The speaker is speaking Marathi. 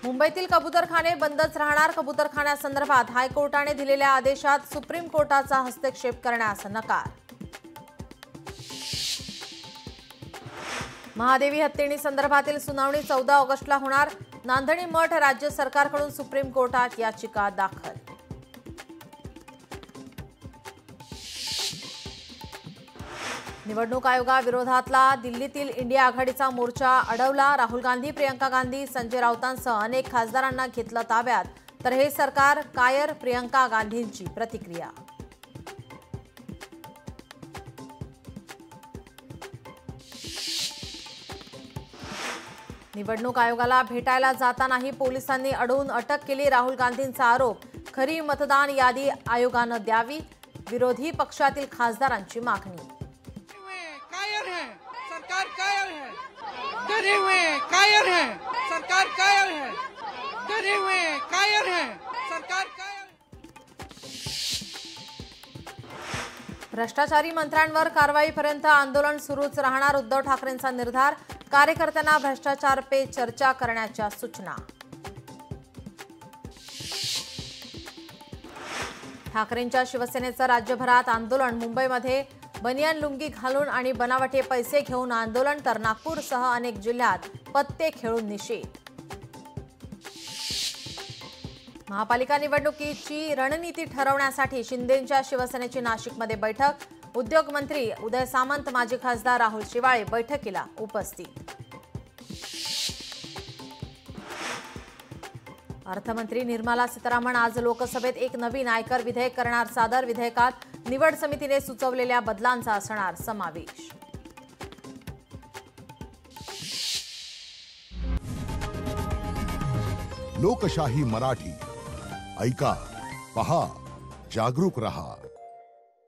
मुंबईतील कबूतरखाने बंदच राहणार। कबूतरखान्यासंदर्भात हायकोर्टाने दिलेल्या आदेशात सुप्रीम कोर्टाचा हस्तक्षेप करण्यास नकार। महादेवी हत्तीणी संदर्भातील सुनावणी 14 ऑगस्टला होणार। नांदणी मठ राज्य सरकारकडून सुप्रीम कोर्टात याचिका दाखल। निवडणूक आयोगाविरोधातला दिल्लीतील इंडिया आघाडीचा मोर्चा अडवला। राहुल गांधी, प्रियंका गांधी, संजय राऊतांसह अनेक खासदारांना घेतलं ताब्यात, तर हे सरकार कायर। प्रियंका गांधींची प्रतिक्रिया। निवडणूक आयोगाला भेटायला जातानाही पोलिसांनी अडवून अटक केली। राहुल गांधींचा आरोप, खरी मतदान यादी आयोगानं द्यावी। विरोधी पक्षातील खासदारांची मागणी। कायर है सरकार, कायर है, डरे हुए कायर है सरकार, कायर है, डरे हुए कायर है सरकार, कायर। भ्रष्टाचारी मंत्र्यांवर कारवाईपर्यंत आंदोलन सुरूच राहणार। उद्धव ठाकरेंचा निर्धार। कार्यकर्त्यांना भ्रष्टाचार पे चर्चा करण्याच्या सूचना। ठाकरेंच्या शिवसेनेचं राज्यभरात आंदोलन। मुंबईमध्ये बनियान लुंगी घालून आणि बनावटे पैसे घेऊन आंदोलन, तर नागपूरसह अनेक जिल्ह्यात पत्ते खेळून निषेध। महापालिका निवडणुकीची रणनीती ठरवण्यासाठी शिंदेंच्या शिवसेनेची नाशिकमध्ये बैठक। उद्योग मंत्री उदय सामंत, माजी खासदार राहुल शेवाळे बैठकीला उपस्थित। अर्थमंत्री निर्मला सीतारामन आज लोकसभेत एक नवीन आयकर विधेयक करणार सादर। विधेयकात निवड समितीने सुचवलेल्या बदलांचा असणार समावेश। लोकशाही मराठी ऐका, पहा, जागरूक रहा।